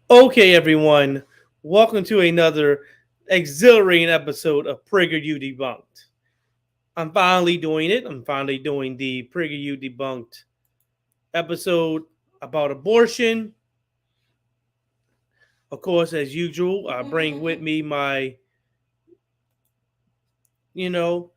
Okay, everyone, welcome to another exhilarating episode of PragerU Debunked. I'm finally doing it. I'm finally doing the PragerU Debunked episode about abortion. Of course, as usual, I bring with me my, you know,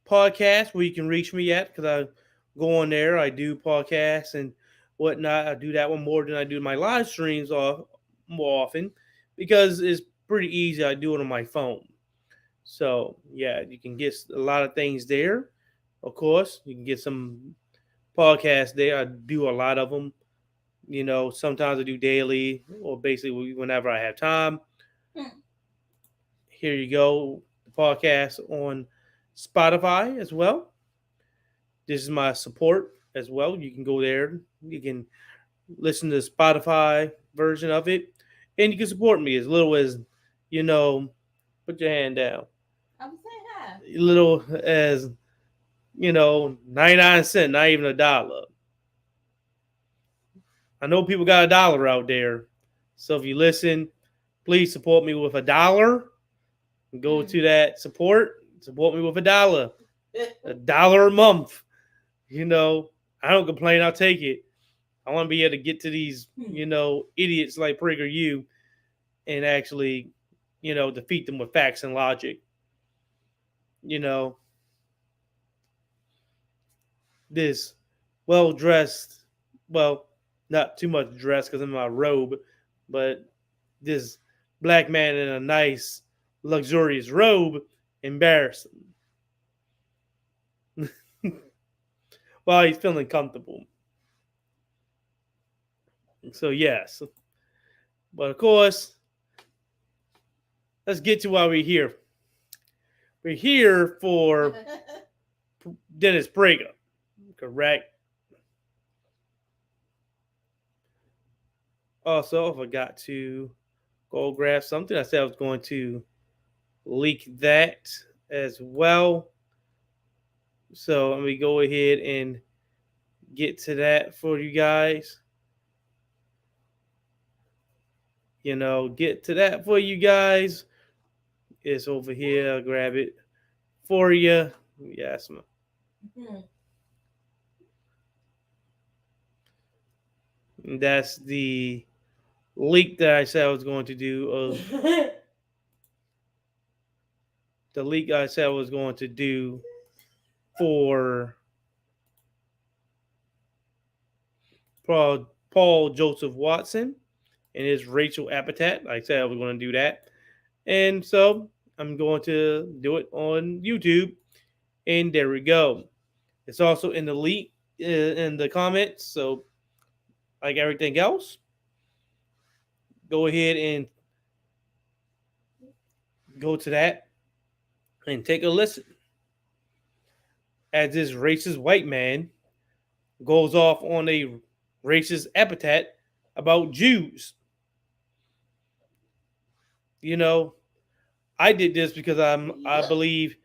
podcast where you can reach me at because I go on there. I do podcasts and whatnot. I do that one more than I do my live streams more often because it's pretty easy. I do it on my phone. So yeah, you can get a lot of things there. Of course, you can get some podcasts there. I do a lot of them. Sometimes I do daily or basically whenever I have time. Here you go, the podcast on Spotify as well. This is my support as well. You can go there. You can listen to the Spotify version of it, and you can support me as little as you know. Put your hand down. I'm saying hi. Little as 99 cents, not even a dollar. I know people got a dollar out there. So if you listen, please support me with a dollar. Go to that support me with a dollar a month. You know, I don't complain, I'll take it. I want to be able to get to these, idiots like PragerU and actually, defeat them with facts and logic. You know, this well dressed, well, not too much dressed because I'm in my robe, but this black man in a nice, luxurious robe embarrassed him while he's feeling comfortable. So, yes. But of course, let's get to why we're here. We're here for Dennis Prager, correct? Also, I forgot to go grab something. I said I was going to leak that as well. So let me go ahead and get to that for you guys. Get to that for you guys. It's over here. I'll grab it for you. Yes, that's the leak that I said I was going to do of the leak I said I was going to do for Paul Joseph Watson and his racial epithet. I said I was going to do that. And so I'm going to do it on YouTube. And there we go. It's also in the leak in the comments. So, like everything else, go ahead and go to that and take a listen. As this racist white man goes off on a racist epithet about Jews. You know, I did this because I believe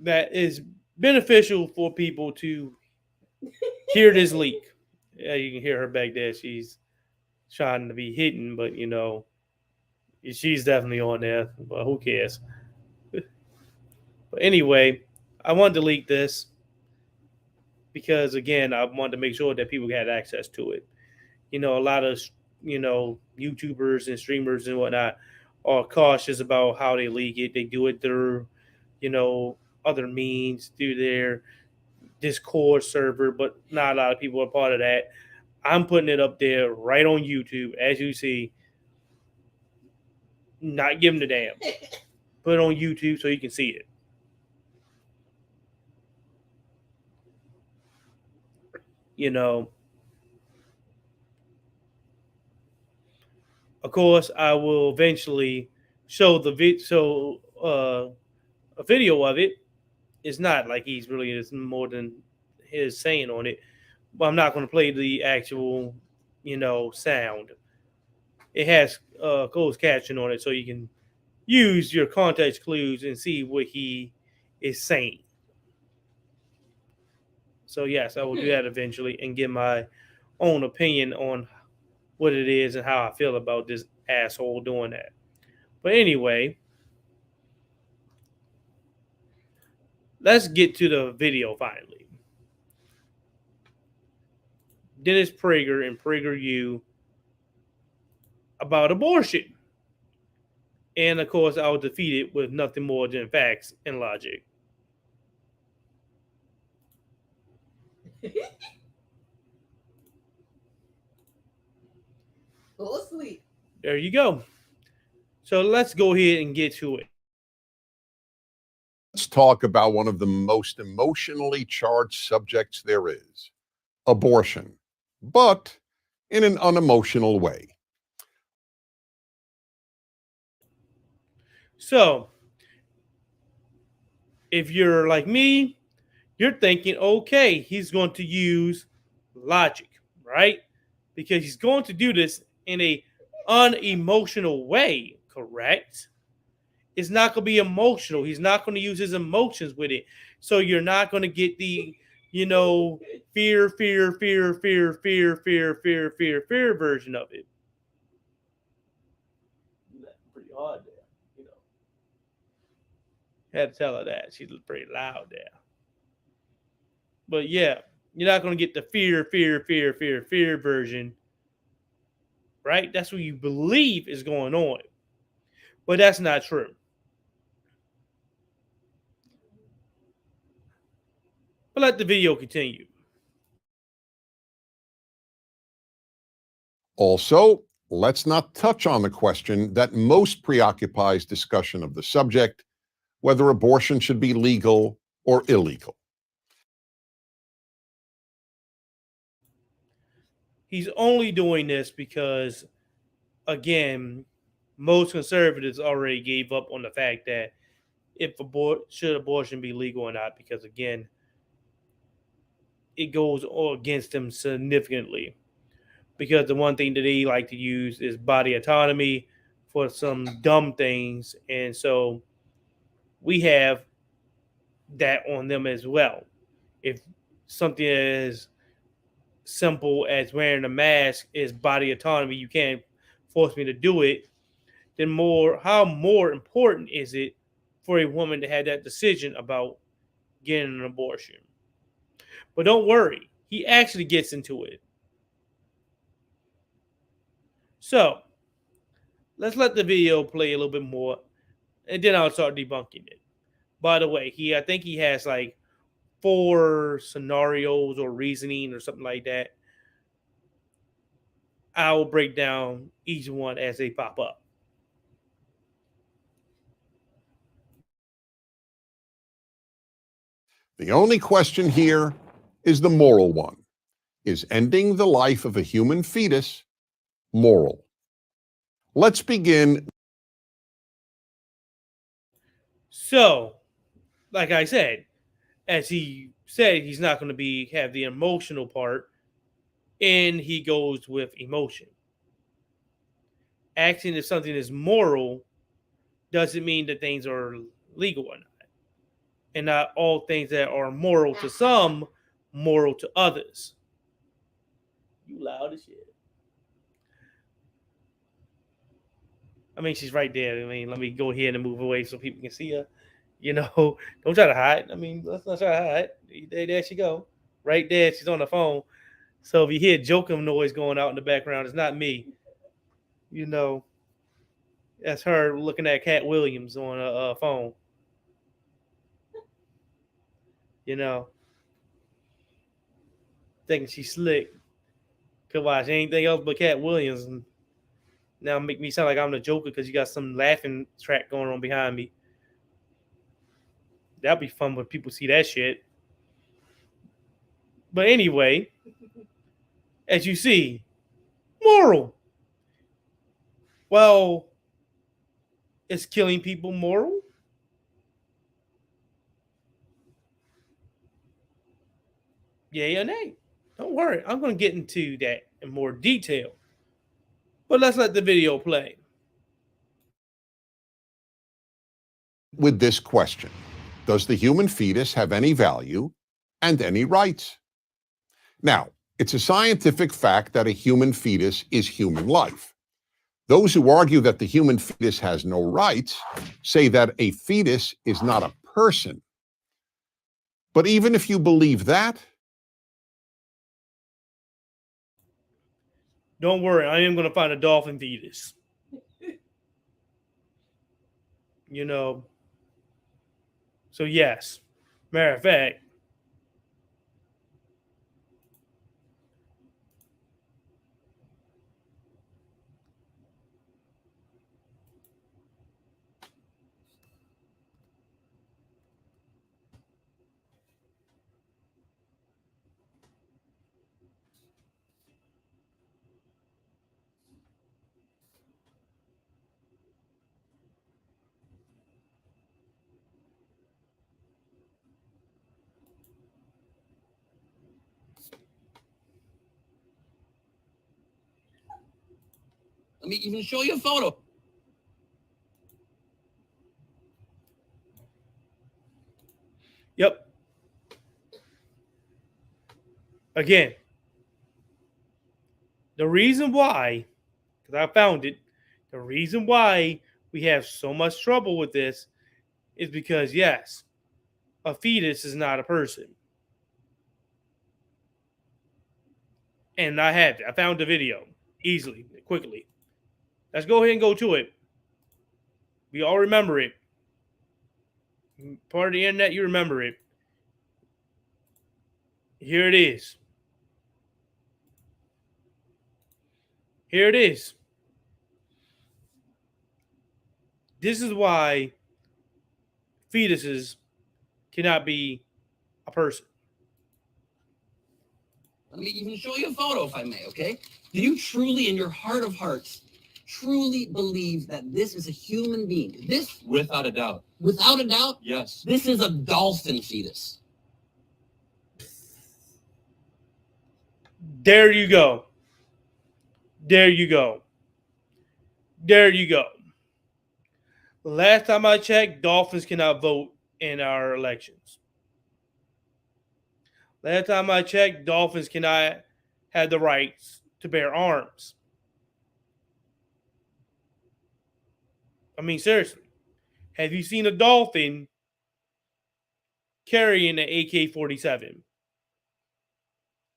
that it's beneficial for people to hear this leak. Yeah, you can hear her back there. She's trying to be hidden, but she's definitely on there. But who cares? But anyway, I wanted to leak this because again, I wanted to make sure that people had access to it. A lot of YouTubers and streamers and whatnot are cautious about how they leak it. They do it through you know other means, through their Discord server, but not a lot of people are part of that. I'm putting it up there right on YouTube, as you see. Not giving a damn. Put it on YouTube so you can see it. You know, of course, I will eventually show a video of it. It's not like he's really is more than his saying on it, but I'm not going to play the actual, sound. It has closed caption on it, so you can use your context clues and see what he is saying. So yes, I will do that eventually and give my own opinion on what it is and how I feel about this asshole doing that. But anyway, let's get to the video finally. Dennis Prager and PragerU about abortion. And of course, I was defeated with nothing more than facts and logic. Go sleep. There you go. So let's go ahead and get to it. Let's talk about one of the most emotionally charged subjects there is, abortion, but in an unemotional way. So, if you're like me, you're thinking, okay, he's going to use logic, right? Because he's going to do this in a unemotional way, correct? It's not going to be emotional. He's not going to use his emotions with it. So you're not going to get the, fear version of it. Pretty hard there, Had to tell her that. She's pretty loud there. But yeah, you're not going to get the fear version, right? That's what you believe is going on. But that's not true. But let the video continue. Also, let's not touch on the question that most preoccupies discussion of the subject, whether abortion should be legal or illegal. He's only doing this because, again, most conservatives already gave up on the fact that should abortion be legal or not, because again, it goes against them significantly. Because the one thing that they like to use is body autonomy for some dumb things, and so we have that on them as well. If something as simple as wearing a mask is body autonomy, you can't force me to do it, then how more important is it for a woman to have that decision about getting an abortion? But don't worry, he actually gets into it. So let's let the video play a little bit more, and then I'll start debunking it. By the way, I think he has like 4 scenarios or reasoning or something like that. I will break down each one as they pop up. The only question here is the moral one. Is ending the life of a human fetus moral? Let's begin. So, like I said, as he said, he's not going to have the emotional part, and he goes with emotion. Asking if something is moral doesn't mean that things are legal or not. And not all things that are moral to some, moral to others. You loud as shit. I mean, she's right there. I mean, let me go ahead and move away so people can see her. Don't try to hide. I mean, let's not try to hide. There she go. Right there, she's on the phone. So if you hear joking noise going out in the background, it's not me. That's her looking at Cat Williams on a phone. Thinking she's slick. Could watch anything else but Cat Williams. And now make me sound like I'm the Joker because you got some laughing track going on behind me. That'd be fun when people see that shit. But anyway, as you see, moral. Well, is killing people moral? Yay or nay? Don't worry, I'm going to get into that in more detail. But let's let the video play. With this question, does the human fetus have any value and any rights? Now, It's a scientific fact that a human fetus is human life. Those who argue that the human fetus has no rights say that a fetus is not a person. But even if you believe that, don't worry, I am going to find a dolphin fetus. You know, so yes, matter of fact, Let me even show you a photo. yep. Again, the reason why, because I found it, the reason why we have so much trouble with this is because, yes, a fetus is not a person. And I have it. I found the video easily, quickly. Let's go ahead and go to it. We all remember it. Part of the internet, you remember it. Here it is. Here it is. This is why fetuses cannot be a person. Let me even show you a photo, if I may, okay? Do you truly, in your heart of hearts, truly believe that this is a human being? This, Without a doubt. without a doubt, Yes. this is a dolphin fetus. There you go. There you go. There you go. Last time I checked, dolphins cannot vote in our elections. Last time I checked, dolphins cannot have the rights to bear arms. I mean, seriously. Have you seen a dolphin carrying an AK-47?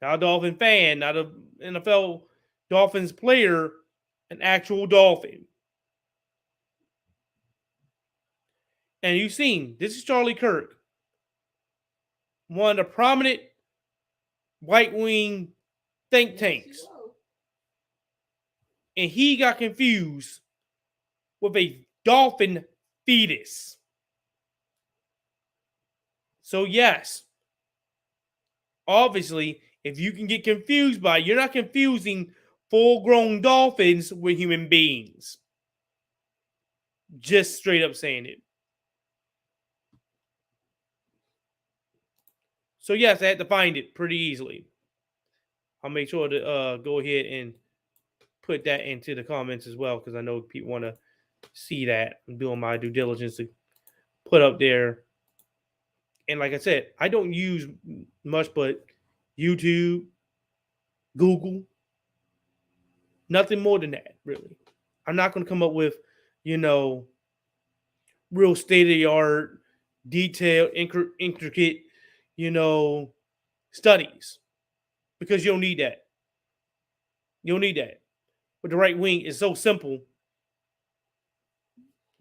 Not a Dolphin fan, not a NFL Dolphins player, an actual dolphin. And you've seen, this is Charlie Kirk, one of the prominent right-wing think tanks. And he got confused with a dolphin fetus. So yes, obviously, if you can get confused by it, you're not confusing full-grown dolphins with human beings. Just straight up saying it. So yes, I had to find it pretty easily. I'll make sure to go ahead and put that into the comments as well, because I know people want to see that. I'm doing my due diligence to put up there. And like I said, I don't use much but YouTube, Google, nothing more than that, really. I'm not going to come up with, real state-of-the-art, detailed, intricate, studies, because you don't need that. You don't need that. With the right wing, it's so simple.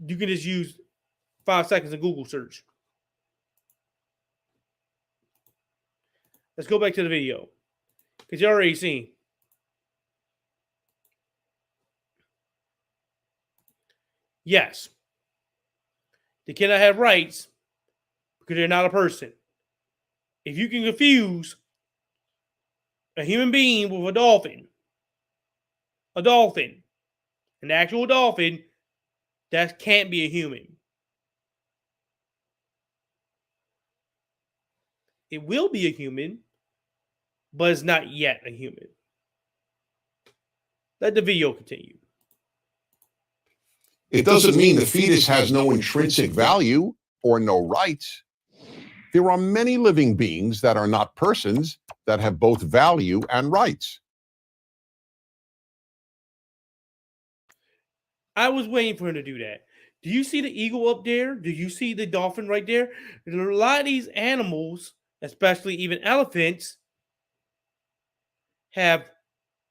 You can just use 5 seconds of Google search. Let's go back to the video, because you already seen. Yes, they cannot have rights because they're not a person. If you can confuse a human being with a dolphin, an actual dolphin, that can't be a human. It will be a human, but it's not yet a human. Let the video continue. it doesn't mean the fetus has no intrinsic value or no rights. There are many living beings that are not persons that have both value and rights. I was waiting for him to do that. Do you see the eagle up there? Do you see the dolphin right there? A lot of these animals, especially even elephants, have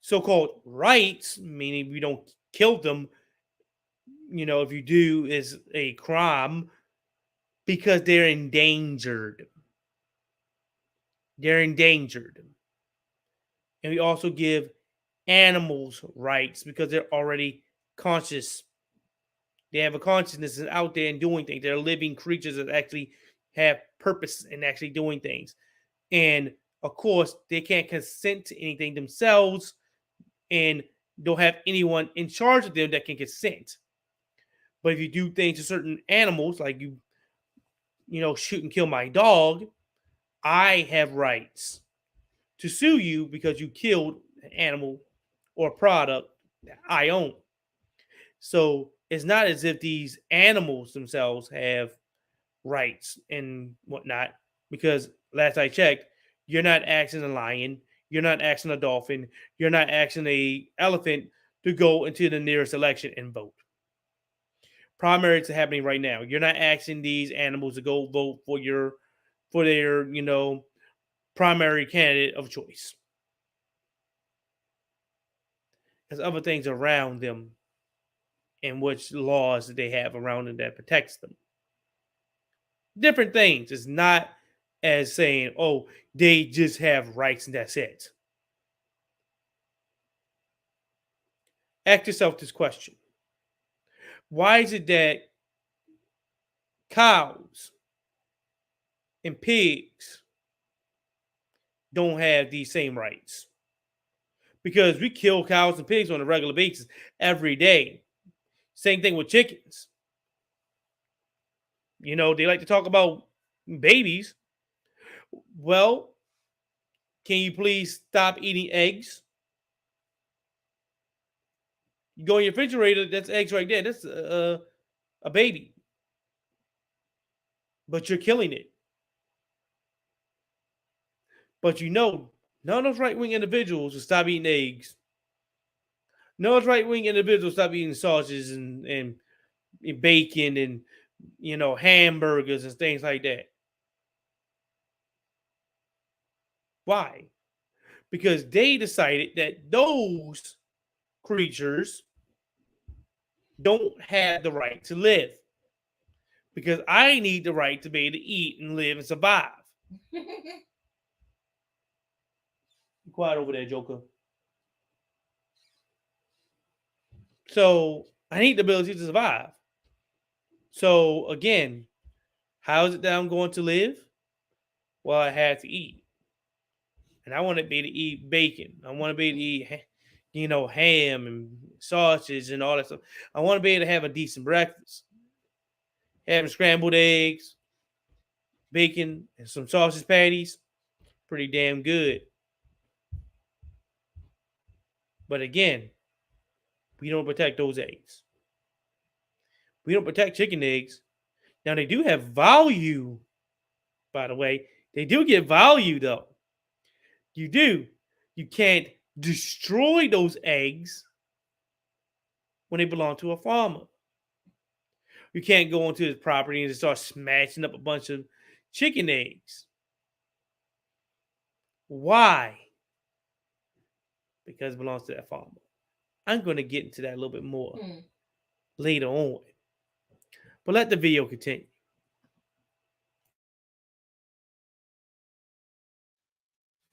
so-called rights, meaning we don't kill them. If you do, is a crime because they're endangered. They're endangered. And we also give animals rights because they're already conscious. They have a consciousness and out there and doing things. They're living creatures that actually have purpose and actually doing things. And of course, they can't consent to anything themselves and don't have anyone in charge of them that can consent. But if you do things to certain animals, like you shoot and kill my dog, I have rights to sue you because you killed an animal or product that I own. So it's not as if these animals themselves have rights and whatnot, because last I checked, you're not asking a lion, you're not asking a dolphin, you're not asking a elephant to go into the nearest election and vote. Primaries are happening right now. You're not asking these animals to go vote for their primary candidate of choice. There's other things around them and which laws that they have around them that protects them. Different things. It's not as saying, oh, they just have rights and that's it. Ask yourself this question. Why is it that cows and pigs don't have these same rights? Because we kill cows and pigs on a regular basis every day. Same thing with chickens. They like to talk about babies. Well, can you please stop eating eggs? You go in your refrigerator, that's eggs right there. That's a baby. But you're killing it. But none of those right-wing individuals will stop eating eggs. None of those right-wing individuals stop eating sausages and bacon and hamburgers and things like that. Why? Because they decided that those creatures don't have the right to live. Because I need the right to be able to eat and live and survive. Be quiet over there, Joker. So I need the ability to survive. So again, how is it that I'm going to live? Well, I have to eat. And I want to be able to eat bacon. I want to be able to eat, ham and sausage and all that stuff. I want to be able to have a decent breakfast. Having scrambled eggs, bacon, and some sausage patties, pretty damn good. But again, we don't protect those eggs. We don't protect chicken eggs. Now, they do have value, by the way. They do get value, though. You do. You can't destroy those eggs when they belong to a farmer. You can't go onto his property and start smashing up a bunch of chicken eggs. Why? Because it belongs to that farmer. I'm going to get into that a little bit more later on. But let the video continue.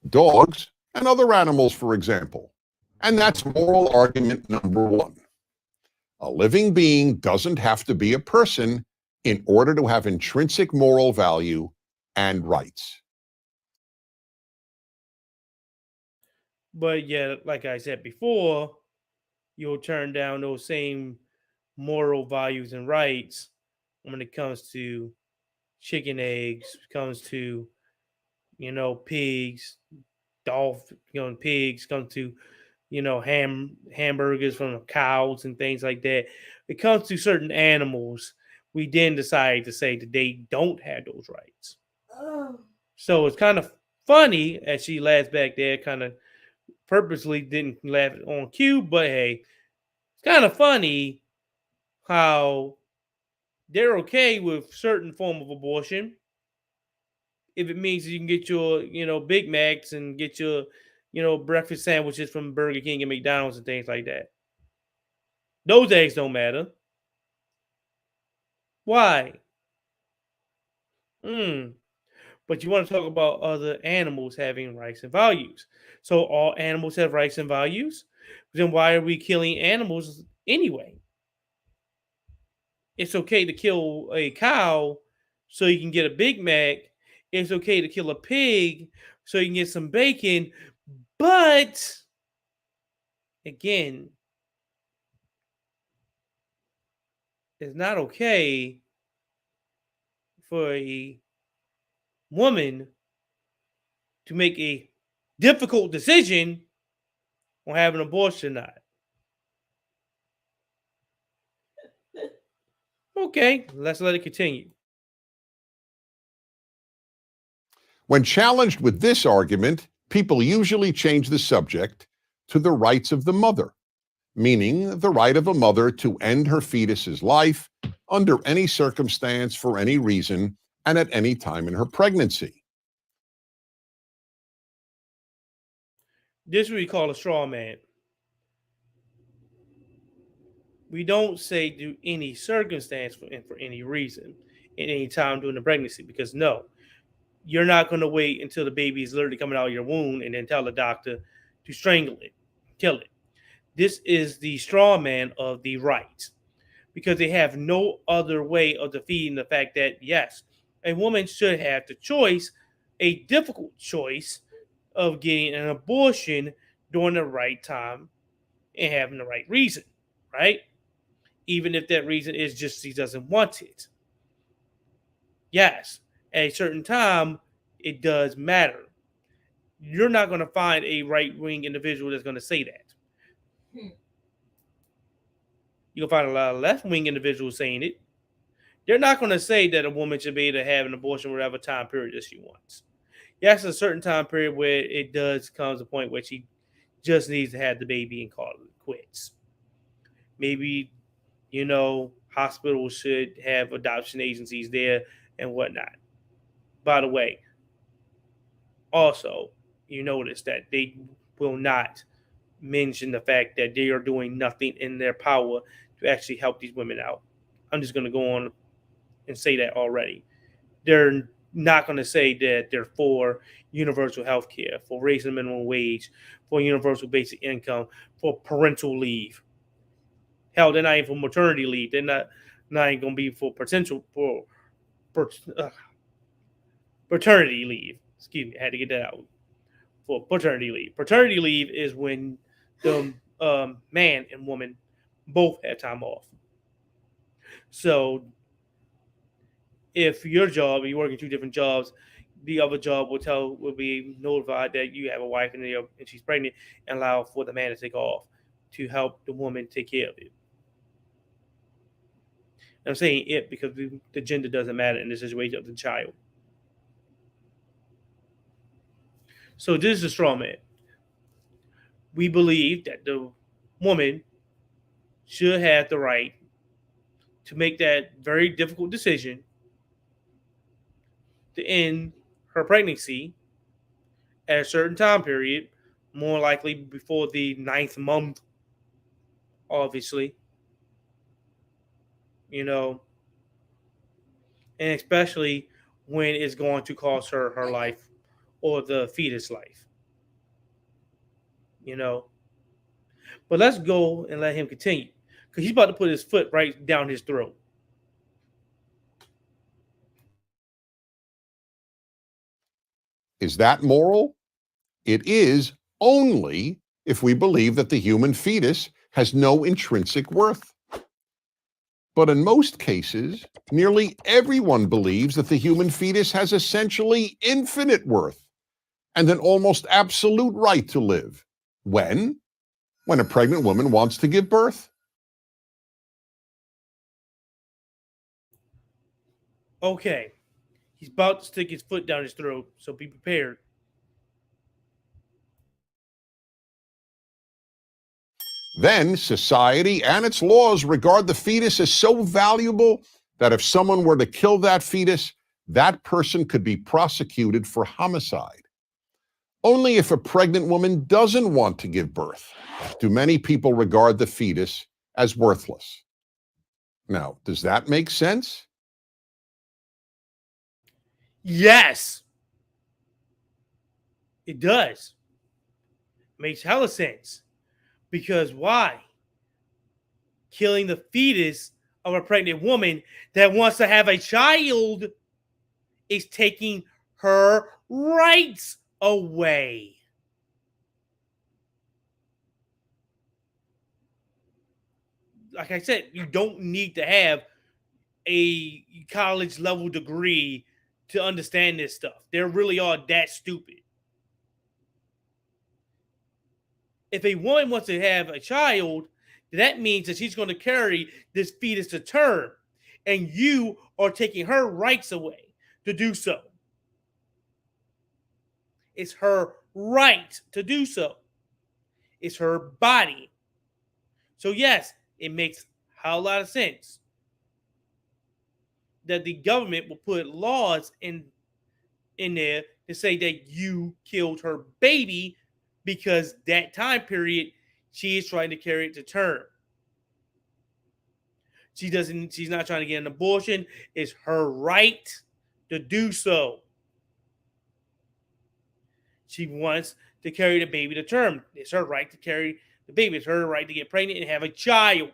Dogs and other animals, for example. And that's moral argument number one. A living being doesn't have to be a person in order to have intrinsic moral value and rights. But yeah, like I said before, you'll turn down those same moral values and rights when it comes to chicken eggs, comes to pigs, pigs, comes to hamburgers from cows and things like that. It comes to certain animals, we then decide to say that they don't have those rights. Oh. So it's kind of funny as she laughs back there, kind of purposely didn't laugh on cue, but hey, it's kind of funny how they're okay with certain form of abortion if it means you can get your, Big Macs and get your, breakfast sandwiches from Burger King and McDonald's and things like that. Those eggs don't matter. Why? Hmm. But you want to talk about other animals having rights and values. So all animals have rights and values. Then why are we killing animals anyway? It's okay to kill a cow so you can get a Big Mac. It's okay to kill a pig so you can get some bacon. But again, it's not okay for a woman to make a difficult decision on having an abortion or not. Okay, let's let it continue. When challenged with this argument, people usually change the subject to the rights of the mother, meaning the right of a mother to end her fetus's life under any circumstance, for any reason, and at any time in her pregnancy. This is what we call a straw man. We don't say do any circumstance and for any reason in any time during the pregnancy because no, you're not going to wait until the baby is literally coming out of your womb and then tell the doctor to strangle it, kill it. This is the straw man of the right because they have no other way of defeating the fact that yes, a woman should have the choice, a difficult choice of getting an abortion during the right time and having the right reason, right? Even if that reason is just she doesn't want it. Yes, at a certain time, it does matter. You're not going to find a right wing individual that's going to say that. You'll find a lot of left wing individuals saying it. They're not going to say that a woman should be able to have an abortion whatever time period that she wants. Yes, a certain time period where it does come to a point where she just needs to have the baby and call it quits. Maybe, hospitals should have adoption agencies there and whatnot. By the way, also, you notice that they will not mention the fact that they are doing nothing in their power to actually help these women out. I'm just going to go on and say that already. They're not going to say that they're for universal health care, for raising the minimum wage, for universal basic income, for parental leave. Hell, they're not even for maternity leave. They're not even going to be for for paternity leave. Excuse me, I had to get that out. For paternity leave. Paternity leave is when the man and woman both have time off. So if your job, you're working two different jobs, the other job will be notified that you have a wife and she's pregnant and allow for the man to take off to help the woman take care of it. And I'm saying it because the gender doesn't matter in the situation of the child. So this is a straw man. We believe that the woman should have the right to make that very difficult decision to end her pregnancy at a certain time period, more likely before the ninth month, obviously, you know, and especially when it's going to cost her life or the fetus life, you know. But let's go and let him continue because he's about to put his foot right down his throat. Is that moral? It is only if we believe that the human fetus has no intrinsic worth. But in most cases, nearly everyone believes that the human fetus has essentially infinite worth and an almost absolute right to live. When? When a pregnant woman wants to give birth. Okay, he's about to stick his foot down his throat, so be prepared. Then society and its laws regard the fetus as so valuable that if someone were to kill that fetus, that person could be prosecuted for homicide. Only if a pregnant woman doesn't want to give birth do many people regard the fetus as worthless. Now, does that make sense? Yes, it does. Makes hella sense. Because why? Killing the fetus of a pregnant woman that wants to have a child is taking her rights away. Like I said, you don't need to have a college level degree to understand this stuff. They really are that stupid. If a woman wants to have a child, that means that she's going to carry this fetus to term, and you are taking her rights away to do so. It's her right to do so. It's her body. So yes, it makes a lot of sense that the government will put laws in there to say that you killed her baby because that time period she is trying to carry it to term. She's not trying to get an abortion. It's her right to do so. She wants to carry the baby to term. It's her right to carry the baby. It's her right to get pregnant and have a child.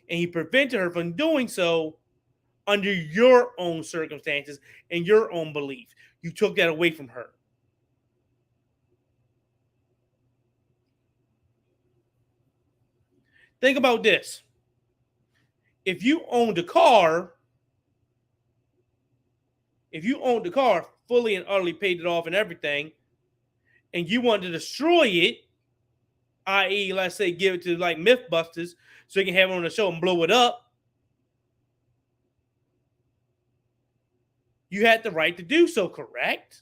And he prevented her from doing so under your own circumstances and your own belief. You took that away from her. Think about this. If you owned a car, fully and utterly paid it off and everything, and you wanted to destroy it, i.e., let's say give it to like Mythbusters so you can have it on the show and blow it up, you had the right to do so, correct?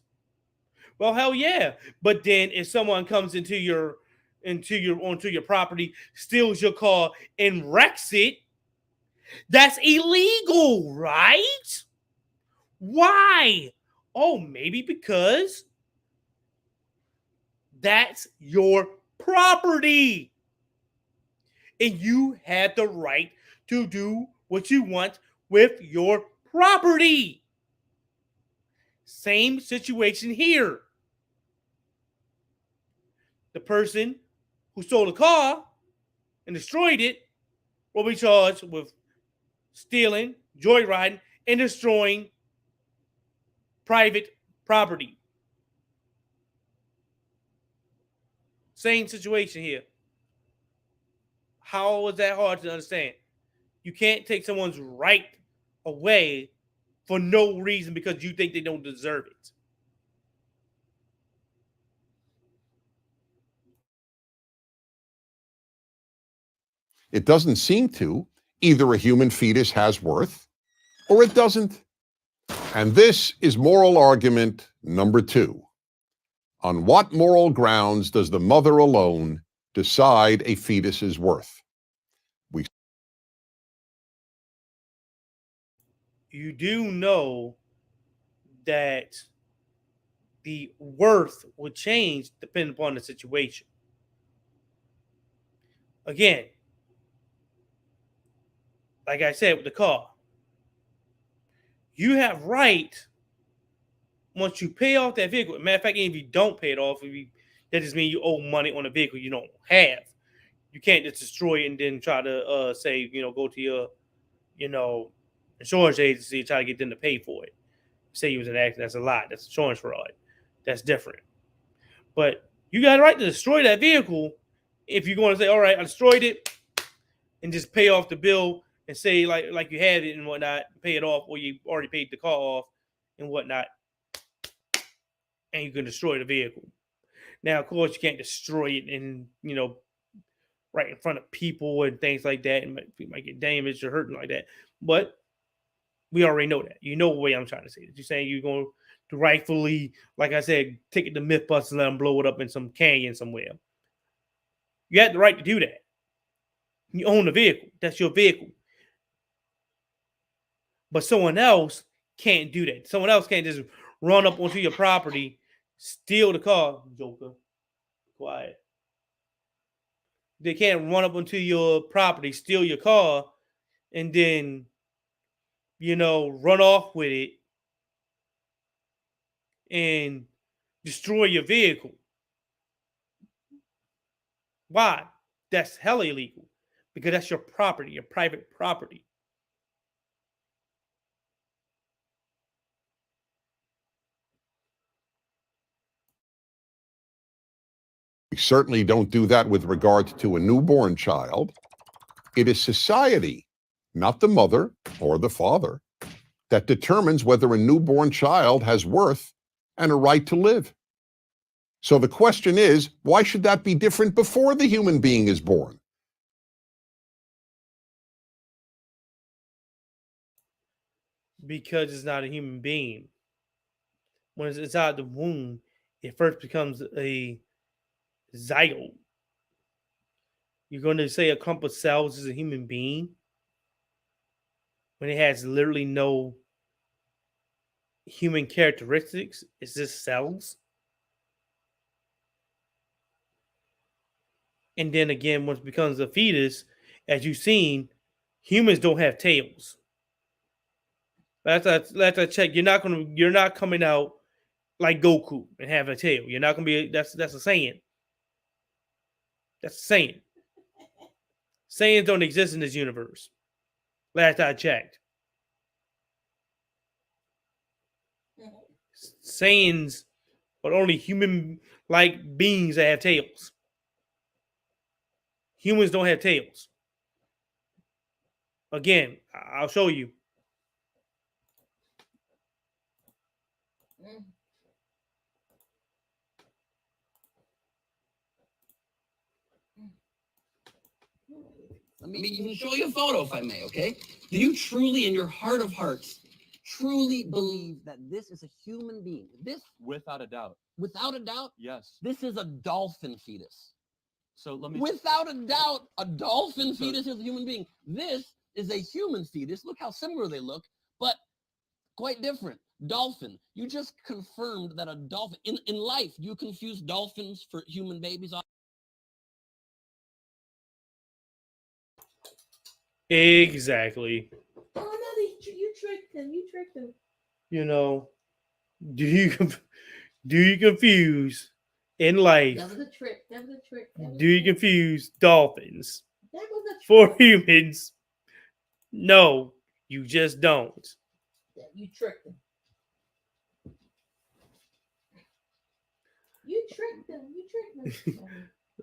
Well, hell yeah. But then if someone comes onto your property, steals your car, and wrecks it, that's illegal, right? Why? Oh, maybe because that's your property. And you have the right to do what you want with your property. Same situation here. The person who stole a car and destroyed it will be charged with stealing, joyriding, and destroying private property. Same situation here. How is that hard to understand? You can't take someone's right away for no reason because you think they don't deserve it. It doesn't seem to. Either a human fetus has worth or it doesn't. And this is moral argument number 2. On what moral grounds does the mother alone decide a fetus's worth? You do know that the worth will change depending upon the situation. Again, like I said with the car, you have right once you pay off that vehicle. Matter of fact, even if you don't pay it off, that just means you owe money on a vehicle you don't have. You can't just destroy it and then try to say, go to your, insurance agency and try to get them to pay for it. Say you was in an accident, that's a lie. That's insurance fraud. That's different. But you got a right to destroy that vehicle if you're going to say, all right, I destroyed it, and just pay off the bill and say like you had it and whatnot, pay it off, or you already paid the car off and whatnot, and you can destroy the vehicle. Now, of course, you can't destroy it and right in front of people and things like that, and you might get damaged or hurting like that. But we already know that. You know what I'm trying to say. You're saying you're going to rightfully, like I said, take it to Mythbusters and let them blow it up in some canyon somewhere. You have the right to do that. You own a vehicle. That's your vehicle. But someone else can't do that. Someone else can't just run up onto your property, steal the car. Joker, quiet. They can't run up onto your property, steal your car, and then, run off with it and destroy your vehicle. Why? That's hella illegal. Because that's your property, your private property. We certainly don't do that with regard to a newborn child. It is society, not the mother or the father, that determines whether a newborn child has worth and a right to live. So the question is, why should that be different before the human being is born? Because it's not a human being. When it's inside the womb, it first becomes a zygote. You're going to say a clump of cells is a human being when it has literally no human characteristics? It's just cells. And then again, once it becomes a fetus, as you've seen, humans don't have tails. Last I check, you're not coming out like Goku and have a tail. You're not gonna be. That's a saying. That's a saying. Saiyans don't exist in this universe. Last I checked. Saiyans are only human-like beings that have tails. Humans don't have tails. Again, I'll show you. Let me even show you a photo, if I may, okay? Do you truly, in your heart of hearts, truly believe that this is a human being? This, Without a doubt. without a doubt, Yes. this is a dolphin fetus. So let me. Without a doubt, a dolphin fetus is a human being. This is a human fetus. Look how similar they look, but quite different. Dolphin. You just confirmed that a dolphin, in life, you confuse dolphins for human babies. Exactly. Oh no, you tricked him. You tricked him. Do you confuse in life? That was a trick. That was a trick. Do you confuse dolphins That was a trick. for humans? No, you just don't. Yeah, you tricked him. You tricked him. You tricked him.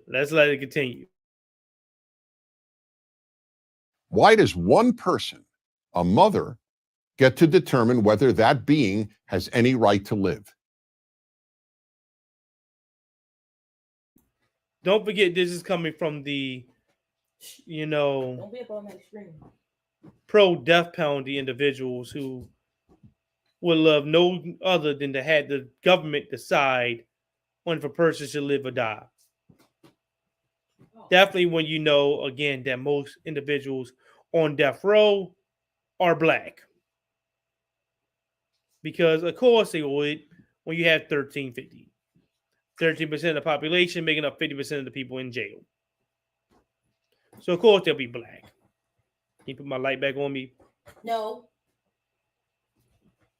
Let's let it continue. Why does one person, a mother, get to determine whether that being has any right to live? Don't forget, this is coming from the, Don't be up on that extreme. pro-death penalty individuals who would love no other than to have the government decide when if a person should live or die. Definitely when you know, again, that most individuals on death row are black. Because, of course, they would when you have 1350. 13% of the population making up 50% of the people in jail. So, of course, they'll be black. Can you put my light back on me? No.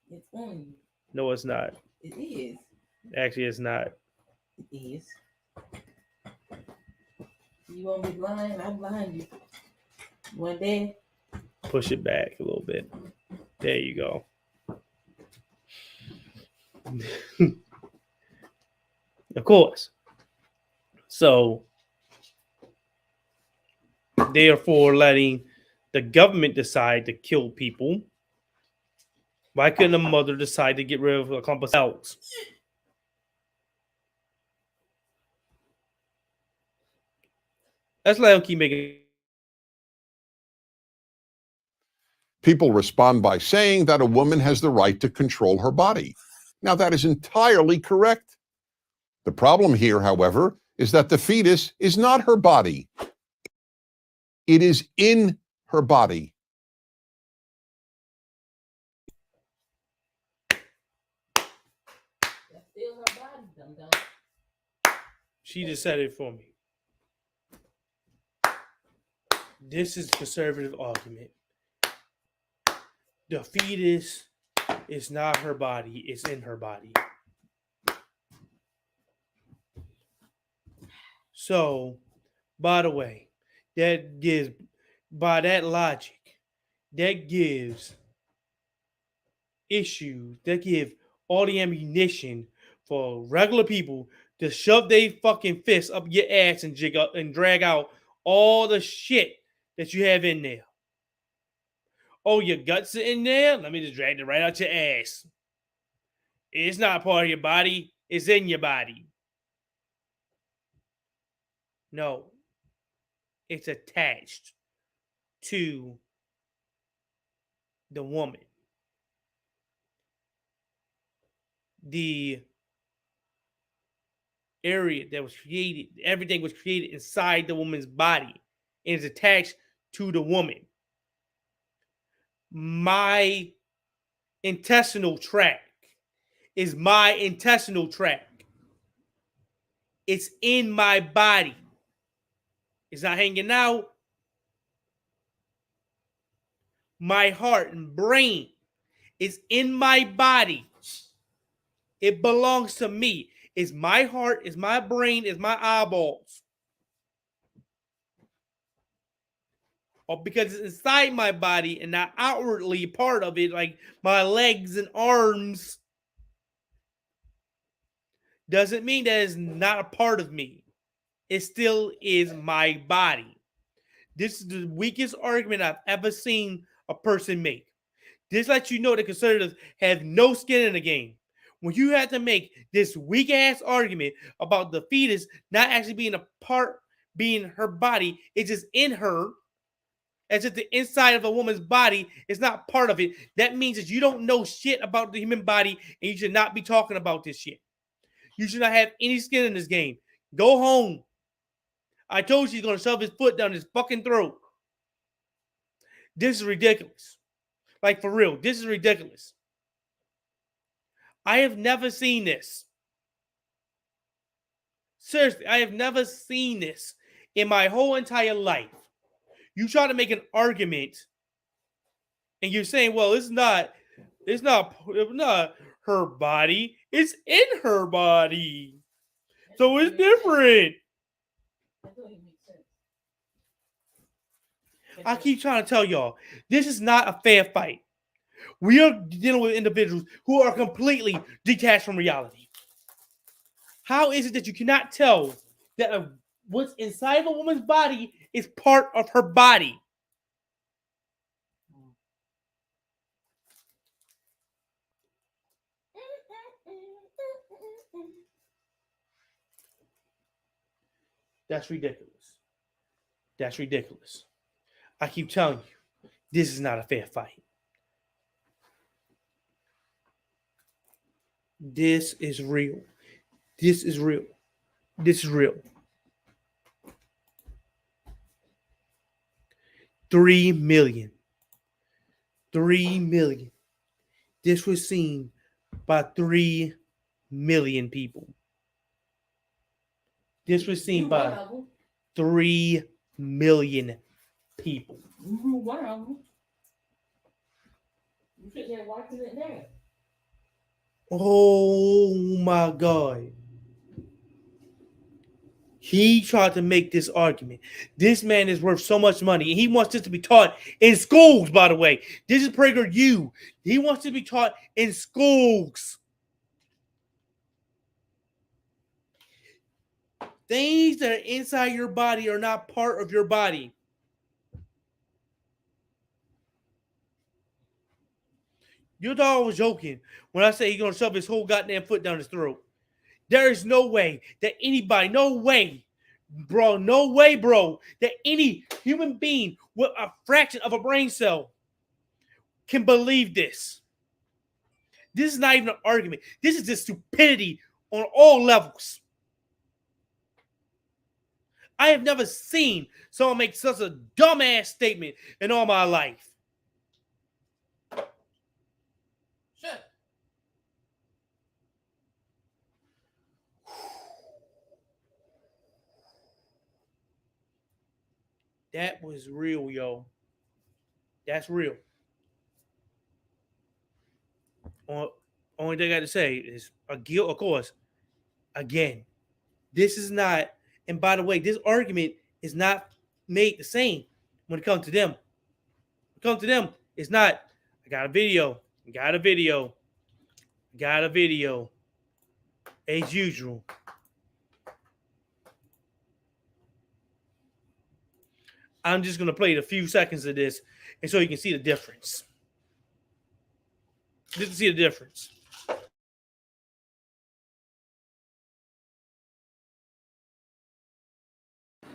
It's on you. No, it's not. It is. Actually, it's not. It is. You want me blind? I'm blind you. One day. Push it back a little bit. There you go. Of course. So, therefore, letting the government decide to kill people. Why couldn't a mother decide to get rid of a couple of cells? Let's let them keep making. People respond by saying that a woman has the right to control her body. Now, that is entirely correct. The problem here, however, is that the fetus is not her body. It is in her body. That's still her body, dum-dum. She just said it for me. This is conservative argument. The fetus is not her body, it's in her body. So, by the way, that gives, by that logic, that gives issues, that give all the ammunition for regular people to shove their fucking fists up your ass and jig up and drag out all the shit that you have in there. Oh, your guts are in there? Let me just drag it right out your ass. It's not part of your body, it's in your body. No, it's attached to the woman. The area that was created, everything was created inside the woman's body and is attached to the woman. My intestinal tract is my intestinal tract. It's in my body. It's not hanging out. My heart and brain is in my body. It belongs to me. It's my heart, it's my brain, it's my eyeballs. Or because it's inside my body and not outwardly part of it, like my legs and arms, doesn't mean that it's not a part of me. It still is my body. This is the weakest argument I've ever seen a person make. This lets you know the conservatives have no skin in the game. When you have to make this weak ass argument about the fetus not actually being a part, being her body, it's just in her, as if the inside of a woman's body is not part of it. That means that you don't know shit about the human body and you should not be talking about this shit. You should not have any skin in this game. Go home. I told you he's going to shove his foot down his fucking throat. This is ridiculous. Like, for real, this is ridiculous. I have never seen this. Seriously, I have never seen this in my whole entire life. You try to make an argument and you're saying, well, it's not her body. It's in her body. So it's different. That don't even make sense. I keep trying to tell y'all, this is not a fair fight. We are dealing with individuals who are completely detached from reality. How is it that you cannot tell that what's inside of a woman's body is part of her body? That's ridiculous. That's ridiculous. I keep telling you, this is not a fair fight. This is real. This is real. This is real. 3 million. 3 million. This was seen by 3 million people. This was seen by 3 million people. One of them. You sitting there watching it now. Oh my God. He tried to make this argument. This man is worth so much money. And he wants this to be taught in schools, by the way. This is PragerU. He wants to be taught in schools. Things that are inside your body are not part of your body. You thought I was joking when I say he's going to shove his whole goddamn foot down his throat. There is no way that anybody, no way, bro, that any human being with a fraction of a brain cell can believe this. This is not even an argument. This is just stupidity on all levels. I have never seen someone make such a dumbass statement in all my life. Shit. That was real, yo. That's real. Only thing I got to say is a guilt, of course. Again, this is not, and by the way, this argument is not made the same when it comes to them. When it comes to them, it's not, I got a video, got a video, got a video, as usual. I'm just going to play a few seconds of this and so you can see the difference. Just to see the difference.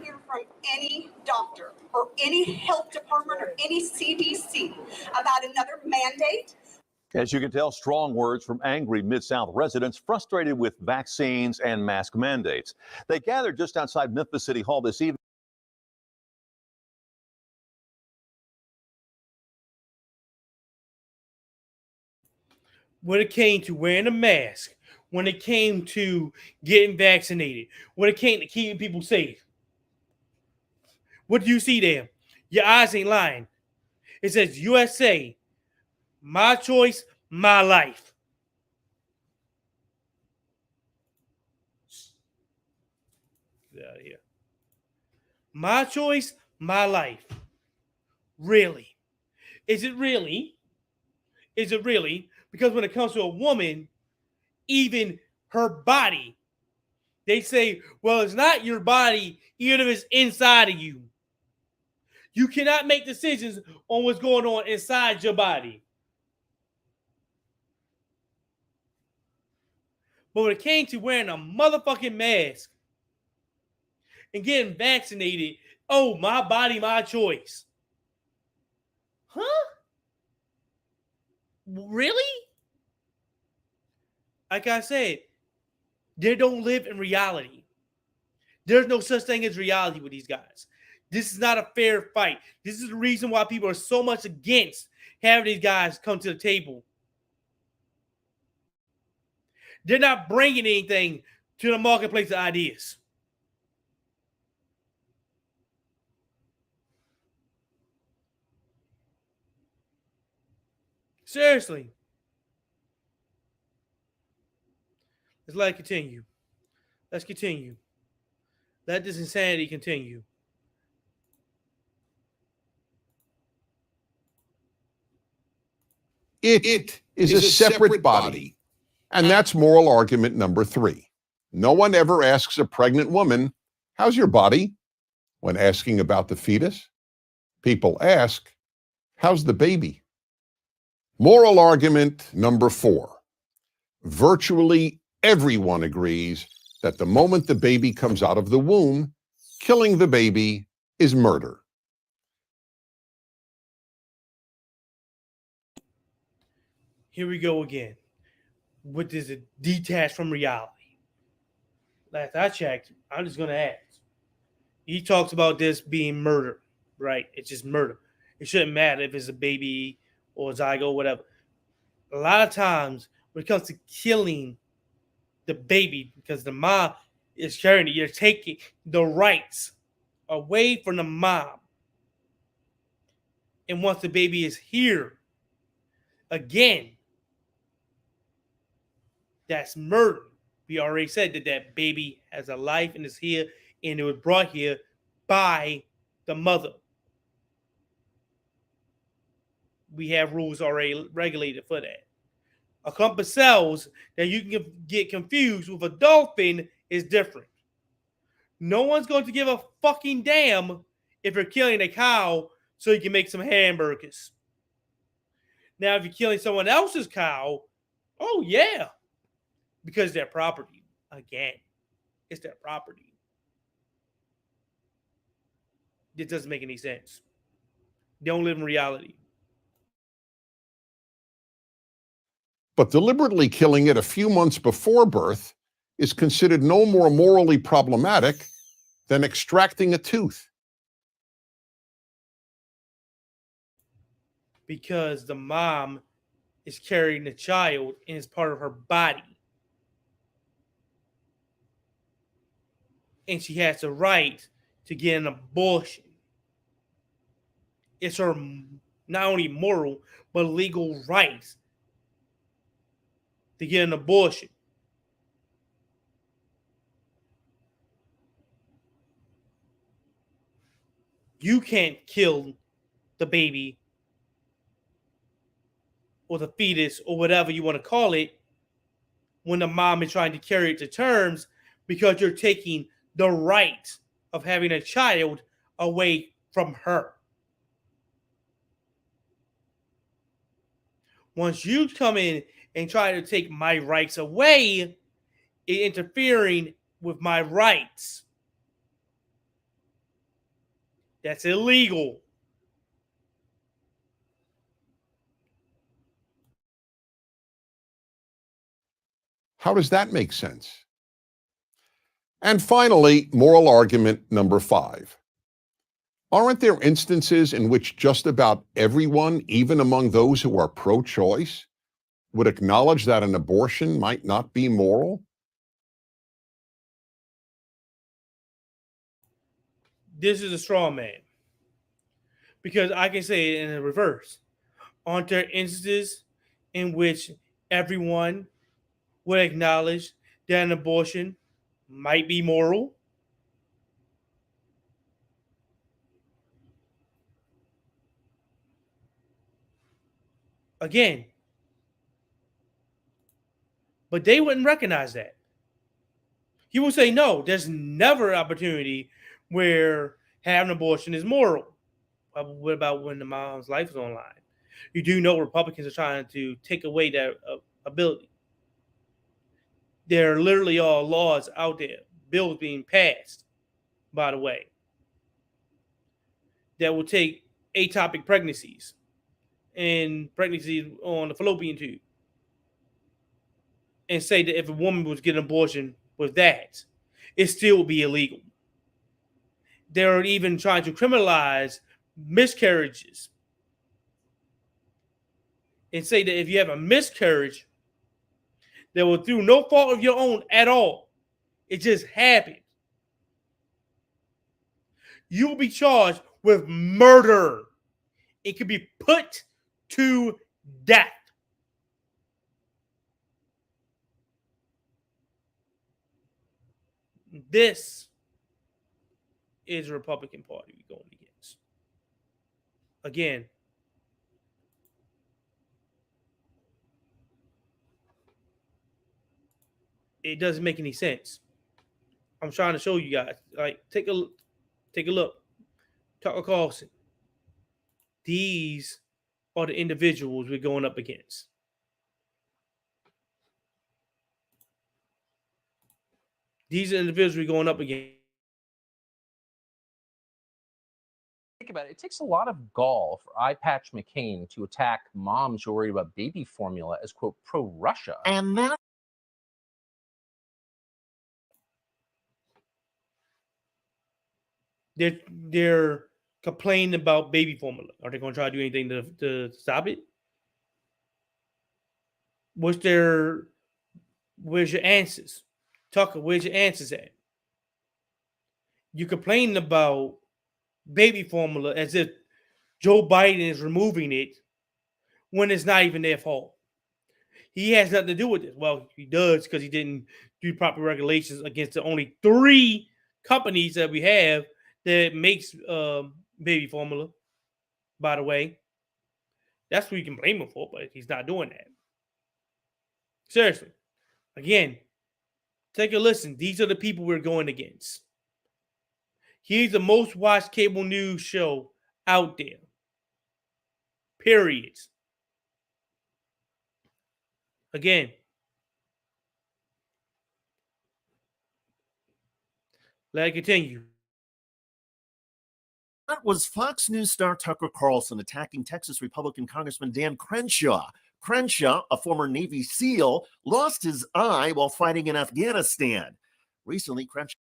Hear from any doctor or any health department or any CDC about another mandate. As you can tell, strong words from angry Mid-South residents frustrated with vaccines and mask mandates. They gathered just outside Memphis City Hall this evening. When it came to wearing a mask, when it came to getting vaccinated, when it came to keeping people safe, what do you see there? Your eyes ain't lying. It says USA, my choice, my life. Get out of here. My choice, my life. Really? Is it really? Is it really? Because when it comes to a woman, even her body, they say, well, it's not your body, even if it's inside of you. You cannot make decisions on what's going on inside your body. But when it came to wearing a motherfucking mask and getting vaccinated, oh, my body, my choice. Huh? Really? Like I said, they don't live in reality. There's no such thing as reality with these guys. This is not a fair fight. This is the reason why people are so much against having these guys come to the table. They're not bringing anything to the marketplace of ideas. Seriously. Let's let it continue. Let's continue. Let this insanity continue. It is a separate body. And that's moral argument number 3. No one ever asks a pregnant woman, how's your body? When asking about the fetus. People ask, how's the baby? Moral argument number 4. Virtually everyone agrees that the moment the baby comes out of the womb, killing the baby is murder. Here we go again. What is it detached from reality? Last I checked, I'm just going to ask. He talks about this being murder, right? It's just murder. It shouldn't matter if it's a baby or a zygote, whatever. A lot of times when it comes to killing the baby, because the mom is carrying it, you're taking the rights away from the mom. And once the baby is here, again, that's murder. We already said that that baby has a life and is here, and it was brought here by the mother. We have rules already regulated for that. A clump of cells that you can get confused with a dolphin is different. No one's going to give a fucking damn if you're killing a cow so you can make some hamburgers. Now, if you're killing someone else's cow, oh yeah, because they're property. Again, it's their property. It doesn't make any sense. They don't live in reality. But deliberately killing it a few months before birth is considered no more morally problematic than extracting a tooth? Because the mom is carrying the child and it's part of her body. And she has the right to get an abortion. It's her not only moral, but legal right to get an abortion. You can't kill the baby or the fetus or whatever you want to call it when the mom is trying to carry it to terms, because you're taking the right of having a child away from her. Once you come in and try to take my rights away, it's interfering with my rights. That's illegal. How does that make sense? And finally, moral argument number 5. Aren't there instances in which just about everyone, even among those who are pro-choice, would acknowledge that an abortion might not be moral? This is a straw man. Because I can say it in the reverse. Aren't there instances in which everyone would acknowledge that an abortion might be moral? Again, but they wouldn't recognize that. He would say, no, there's never an opportunity where having an abortion is moral. What about when the mom's life is on the line? You do know Republicans are trying to take away that ability. There are literally all laws out there, bills being passed, by the way, that will take ectopic pregnancies and pregnancies on the fallopian tube and say that if a woman was getting an abortion with that, it still would be illegal. They're even trying to criminalize miscarriages and say that if you have a miscarriage that was through no fault of your own at all, it just happened, you will be charged with murder. It could be put to death. This is the Republican Party we're going against. Again, it doesn't make any sense. I'm trying to show you guys. Like, take a look. Tucker Carlson. These are the individuals we're going up against. These are the individuals we're going up against. Think about it. It takes a lot of gall for Eye Patch McCain to attack moms who are worried about baby formula as, quote, pro-Russia. And then They're complaining about baby formula. Are they going to try to do anything to stop it? Where's your answers? Tucker, where's your answers at? You complaining about baby formula as if Joe Biden is removing it when it's not even their fault. He has nothing to do with this. Well, he does, because he didn't do proper regulations against the only 3 companies that we have that makes baby formula, by the way. That's what you can blame him for, but he's not doing that. Seriously. Again, take a listen. These are the people we're going against. He's the most watched cable news show out there. Period. Again, let it continue. that was Fox News star Tucker Carlson attacking Texas Republican Congressman Dan Crenshaw. Crenshaw, a former Navy SEAL, lost his eye while fighting in Afghanistan. Recently, Crenshaw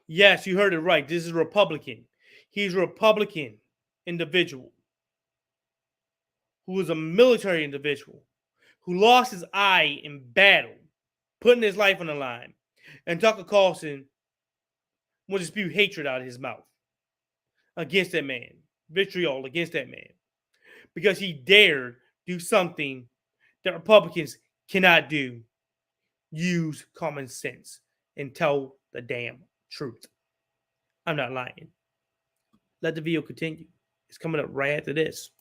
Yes, you heard it right. This is a Republican. He's a Republican individual who was a military individual who lost his eye in battle, putting his life on the line. And Tucker Carlson will just spew hatred out of his mouth against that man, vitriol against that man, because he dared do something that Republicans cannot do: use common sense and tell the damn truth. I'm not lying. Let the video continue. It's coming up right after this.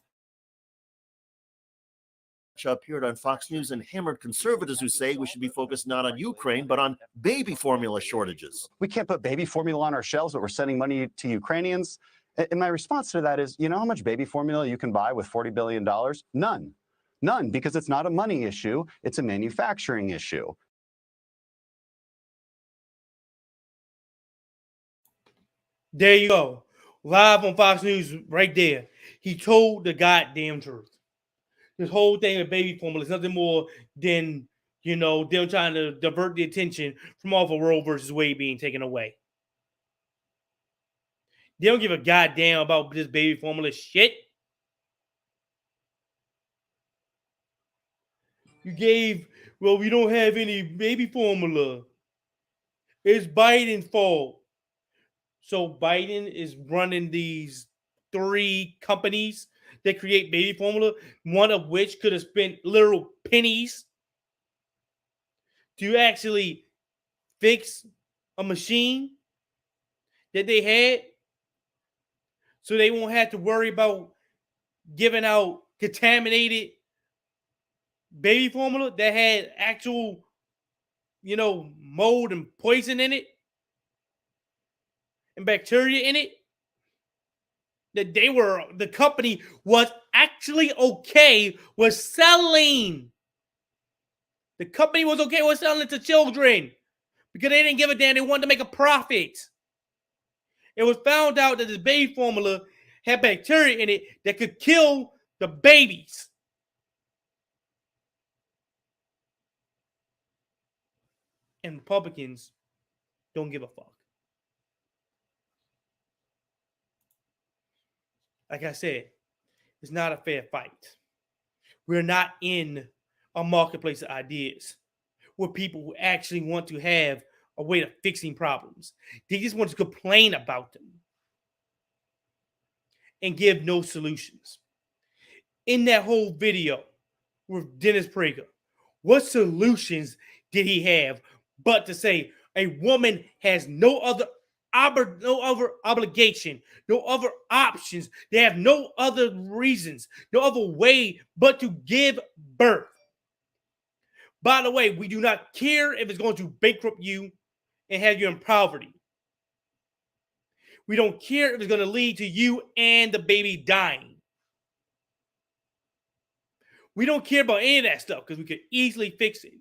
Appeared on Fox News and hammered conservatives who say we should be focused not on Ukraine, but on baby formula shortages. We can't put baby formula on our shelves, but we're sending money to Ukrainians. And my response to that is, you know how much baby formula you can buy with $40 billion? None. None, because it's not a money issue. It's a manufacturing issue. There you go. Live on Fox News right there. He told the goddamn truth. This whole thing with baby formula is nothing more than, them trying to divert the attention from off of Roe versus Wade being taken away. They don't give a goddamn about this baby formula shit. We don't have any baby formula. It's Biden's fault. So Biden is running these 3 companies that create baby formula, one of which could have spent literal pennies to actually fix a machine that they had, so they won't have to worry about giving out contaminated baby formula that had actual, mold and poison in it and bacteria in it. That the company was actually okay with selling. The company was okay with selling it to children because they didn't give a damn. They wanted to make a profit. It was found out that the baby formula had bacteria in it that could kill the babies. And Republicans don't give a fuck. Like I said, it's not a fair fight. We're not in a marketplace of ideas where people who actually want to have a way of fixing problems. They just want to complain about them and give no solutions. In that whole video with Dennis Prager, what solutions did he have but to say a woman has no other obligation, no other options. They have no other reasons, no other way but to give birth. By the way, we do not care if it's going to bankrupt you and have you in poverty. We don't care if it's going to lead to you and the baby dying. We don't care about any of that stuff because we could easily fix it.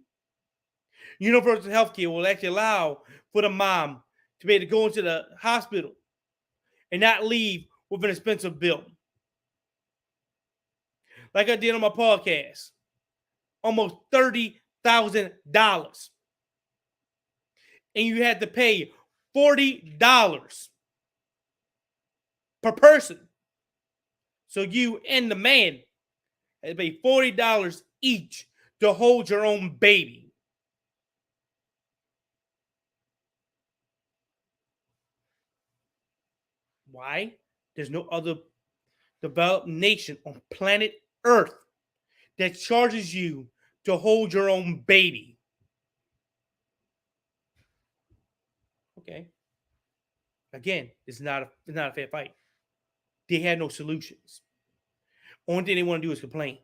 Universal health care will actually allow for the mom to be able to go into the hospital and not leave with an expensive bill. Like I did on my podcast, almost $30,000. And you had to pay $40 per person. So you and the man had to pay $40 each to hold your own baby. Why? There's no other developed nation on planet Earth that charges you to hold your own baby. Okay. Again, it's not a fair fight. They had no solutions. Only thing they want to do is complain.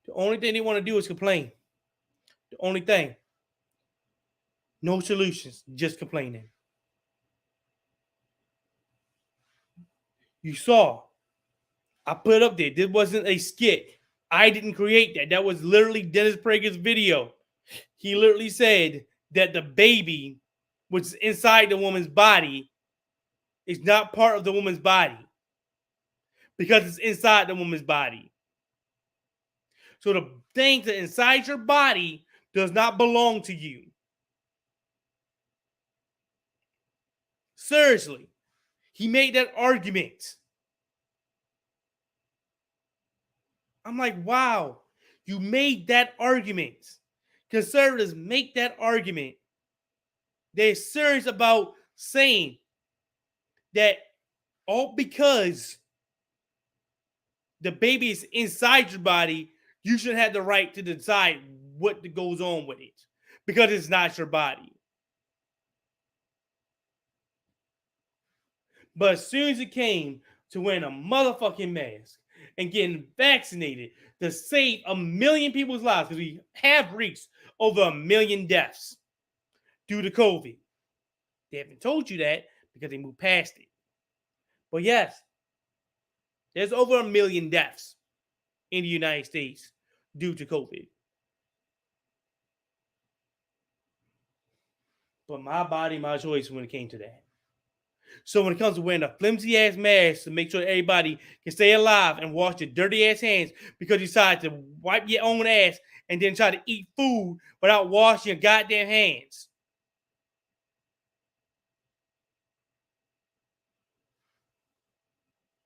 The only thing they want to do is complain. The only thing. No solutions, just complaining. You saw, I put up there. This wasn't a skit. I didn't create that. That was literally Dennis Prager's video. He literally said that the baby, which is inside the woman's body, is not part of the woman's body because it's inside the woman's body. So the thing that inside your body does not belong to you. Seriously. He made that argument. I'm like, wow, you made that argument. Conservatives make that argument. They're serious about saying that all because the baby is inside your body, you should have the right to decide what goes on with it because it's not your body. But as soon as it came to wearing a motherfucking mask and getting vaccinated to save 1 million people's lives, because we have reached over 1 million deaths due to COVID. They haven't told you that because they moved past it. But yes, there's over 1 million deaths in the United States due to COVID. But my body, my choice when it came to that. So when it comes to wearing a flimsy ass mask to make sure everybody can stay alive and wash your dirty ass hands because you decided to wipe your own ass and then try to eat food without washing your goddamn hands.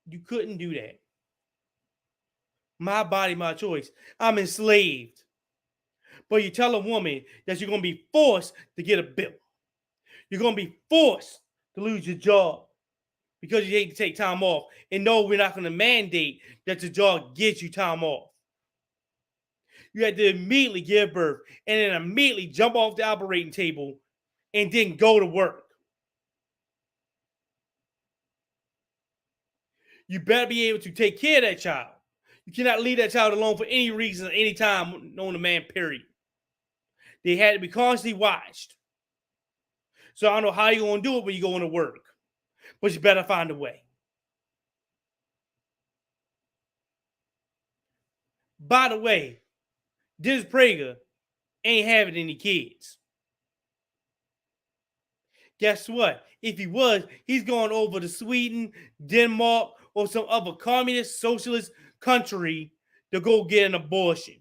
You couldn't do that. My body, my choice. I'm enslaved. But you tell a woman that you're going to be forced to get a bill. You're going to be forced to lose your job because you hate to take time off. And no, we're not going to mandate that your job gets you time off. You had to immediately give birth and then immediately jump off the operating table and then go to work. You better be able to take care of that child. You cannot leave that child alone for any reason, any time, known to man, period. They had to be constantly watched. So I don't know how you're going to do it when you go into work. But you better find a way. By the way, this Prager ain't having any kids. Guess what? If he was, he's going over to Sweden, Denmark, or some other communist, socialist country to go get an abortion.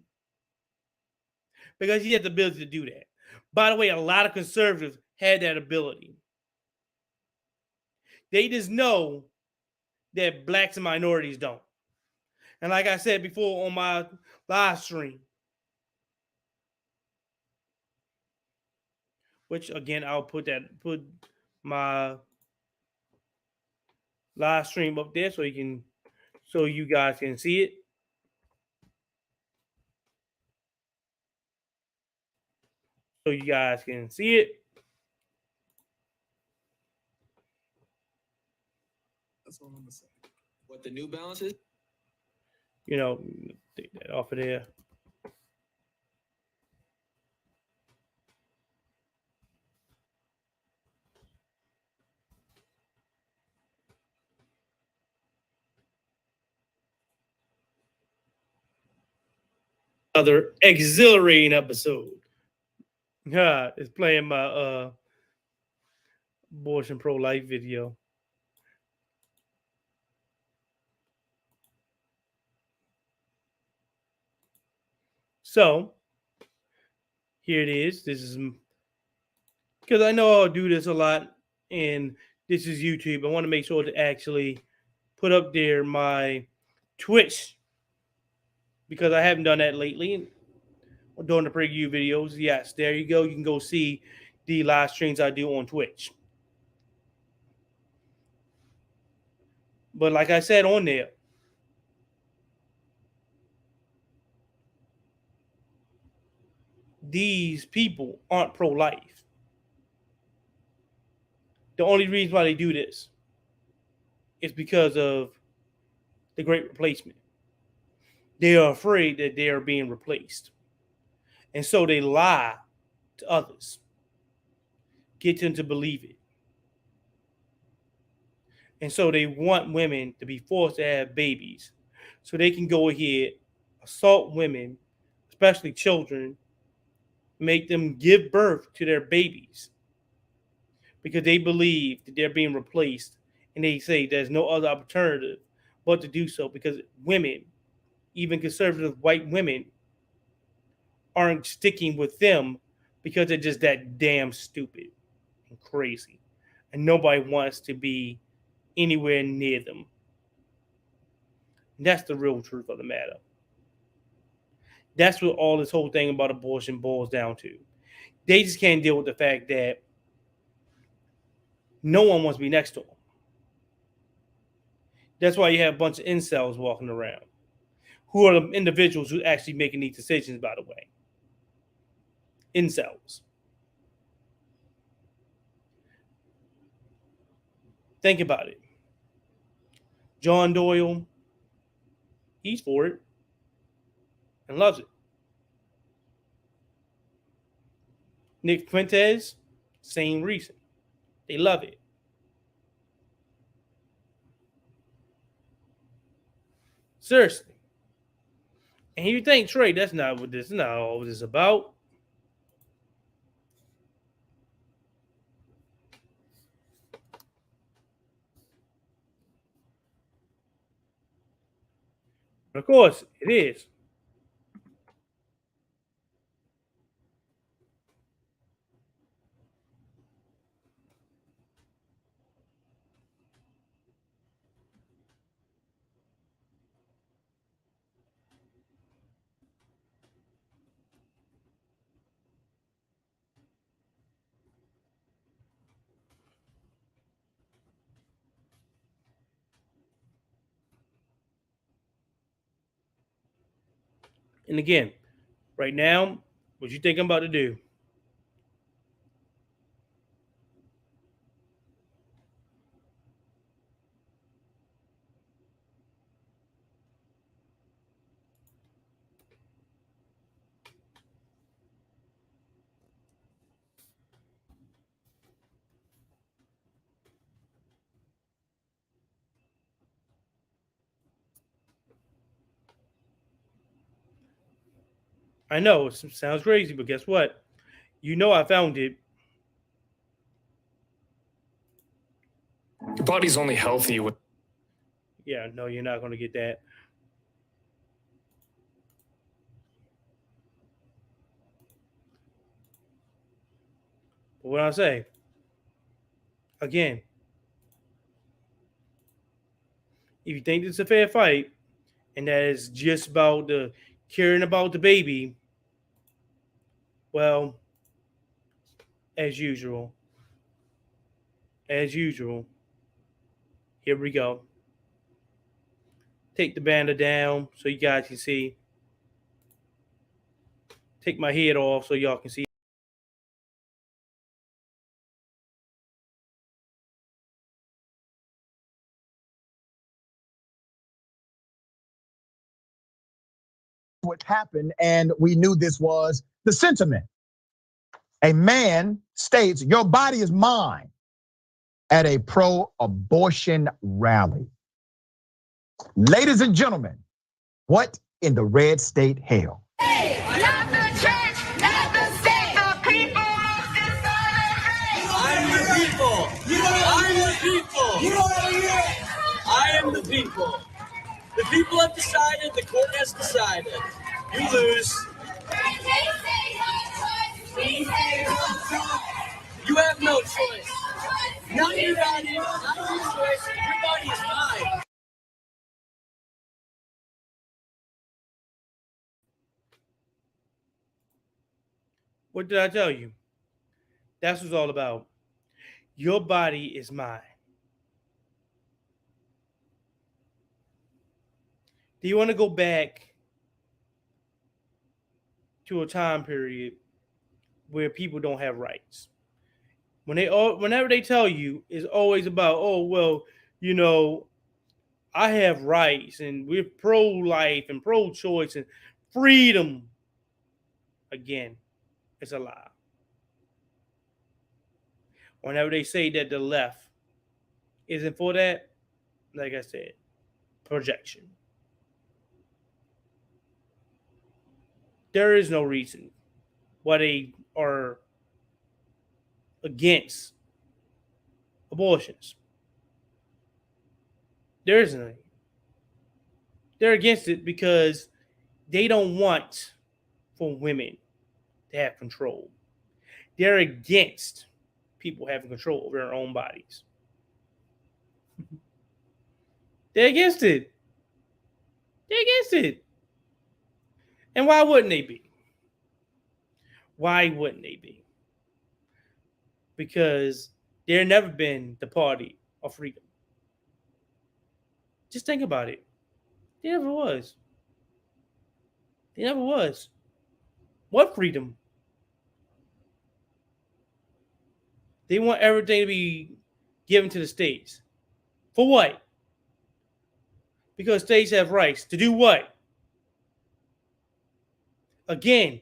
Because he has the ability to do that. By the way, a lot of conservatives had that ability. They just know that blacks and minorities don't. And like I said before on my live stream, which again, I'll put my live stream up there so you guys can see it. So you guys can see it. That's all I'm gonna say. What the New Balance is? You know, take that off of there. Another exhilarating episode. Yeah, it's playing my abortion pro-life video. So here it is. This is because I know I'll do this a lot, and this is YouTube. I want to make sure to actually put up there my Twitch because I haven't done that lately during the PragerU videos. Yes, there you go. You can go see the live streams I do on Twitch. But like I said on there, these people aren't pro-life. The only reason why they do this is because of the Great Replacement. They are afraid that they are being replaced. And so they lie to others, get them to believe it. And so they want women to be forced to have babies so they can go ahead, assault women, especially children, make them give birth to their babies because they believe that they're being replaced. And they say there's no other alternative but to do so because women, even conservative white women, aren't sticking with them because they're just that damn stupid and crazy. and nobody wants to be anywhere near them. And that's the real truth of the matter. That's what all this whole thing about abortion boils down to. They just can't deal with the fact that no one wants to be next to them. That's why you have a bunch of incels walking around, who are the individuals who actually making these decisions, by the way. Incels. Think about it. John Doyle, he's for it and loves it. Nick Fuentes, same reason. They love it. Seriously. And you think, Trey, that's not what this is not all this is about. Of course, it is. And again, right now, what you think I'm about to do? I know it sounds crazy, but guess what? You know I found it. Your body's only healthy with. Yeah, no, you're not going to get that. But what I say, again, if you think this is a fair fight, and that is just about the caring about the baby, well, as usual, here we go. Take the banner down so you guys can see. Take my head off so y'all can see. What happened, and we knew this was the sentiment. A man states, "Your body is mine," at a pro-abortion rally. Ladies and gentlemen, what in the red state hell? Hey, not the church, not the state, the people of this I'm the people. I'm the people. I am the people. The people have decided. The court has decided. You lose. You have no choice. Not your body, not your choice. Your body is mine. What did I tell you? That's what it's all about. Your body is mine. Do you want to go back to a time period where people don't have rights? Whenever they tell you, it's always about, oh, well, you know, I have rights and we're pro-life and pro-choice and freedom. Again, it's a lie. Whenever they say that the left isn't for that, like I said, projection. There is no reason why they are against abortions. There isn't any. They're against it because they don't want for women to have control. They're against people having control over their own bodies. They're against it. They're against it. And why wouldn't they be? Why wouldn't they be? Because they've never been the party of freedom. Just think about it. They never was. They never was. What freedom? They want everything to be given to the states. For what? Because states have rights to do what? Again,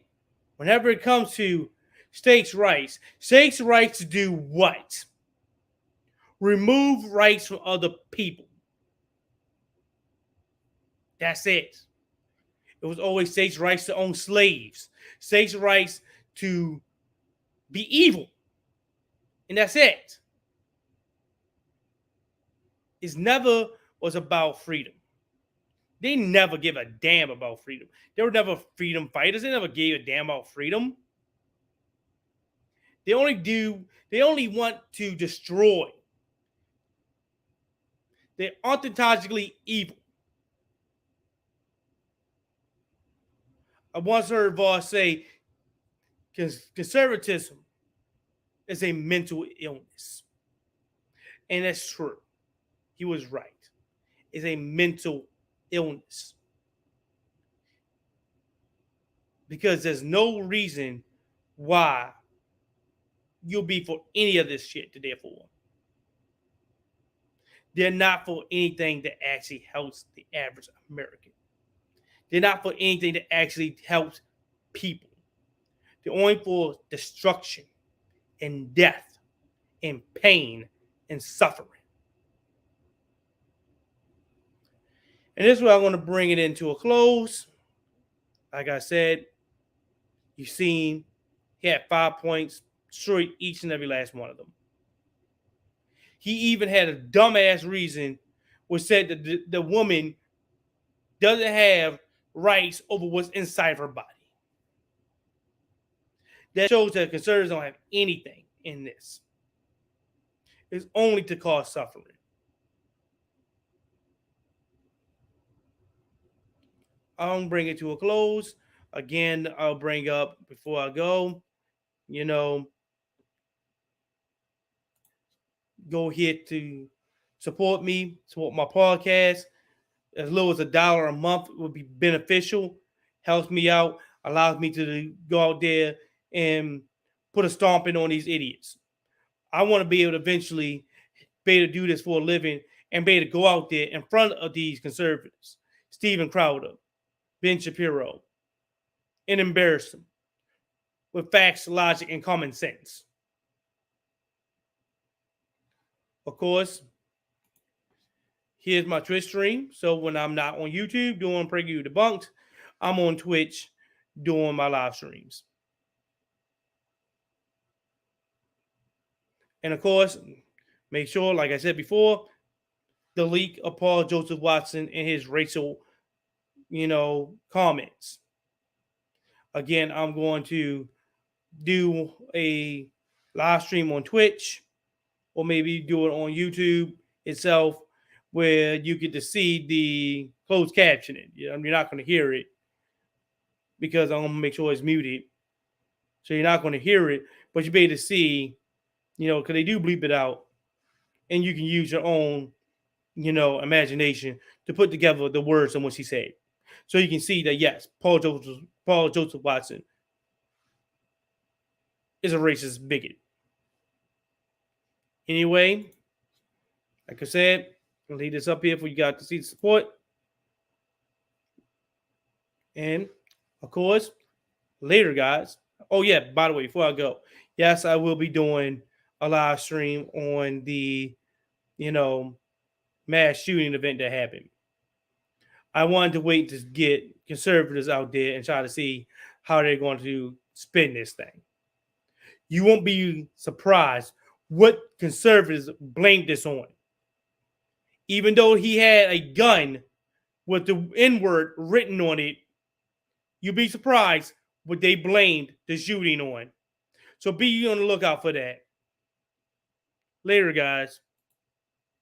whenever it comes to states' rights to do what? Remove rights from other people. That's it. It was always states' rights to own slaves, states' rights to be evil. And that's it. It never was about freedom. They never give a damn about freedom. They were never freedom fighters. They never gave a damn about freedom. They only want to destroy. They're ontologically evil. I once heard Voss say conservatism is a mental illness. And that's true. He was right. It's a mental illness. Because there's no reason why you'll be for any of this shit that they're for. They're not for anything that actually helps the average American. They're not for anything that actually helps people. They're only for destruction and death and pain and suffering. And this is where I'm going to bring it into a close. Like I said, you've seen he had 5 points, destroyed each and every last one of them. He even had a dumbass reason which said that the woman doesn't have rights over what's inside her body. That shows that conservatives don't have anything in this. It's only to cause suffering. I'll bring it to a close. Again, I'll bring up before I go, go ahead to support me, support my podcast. As low as $1 a month would be beneficial. Helps me out, allows me to go out there and put a stomping on these idiots. I want to be able to eventually be able to do this for a living and be able to go out there in front of these conservatives, Steven Crowder, Ben Shapiro, and embarrass them with facts, logic, and common sense. Of course, here's my Twitch stream. So when I'm not on YouTube doing PragerU Debunked, I'm on Twitch doing my live streams. And of course, make sure, like I said before, the leak of Paul Joseph Watson and his racial, comments. Again, I'm going to do a live stream on Twitch or maybe do it on YouTube itself where you get to see the closed captioning. You're not going to hear it because I'm going to make sure it's muted. So you're not going to hear it, but you'll be able to see, because they do bleep it out. And you can use your own, imagination to put together the words on what she said. So you can see that, yes, Paul Joseph Watson is a racist bigot. Anyway, like I said, I'll leave this up here for you guys to see the support. And, of course, later, guys. Oh, yeah, by the way, before I go, yes, I will be doing a live stream on the, mass shooting event that happened. I wanted to wait to get conservatives out there and try to see how they're going to spin this thing. You won't be surprised what conservatives blamed this on. Even though he had a gun with the N-word written on it, you'll be surprised what they blamed the shooting on. So be on the lookout for that. Later, guys.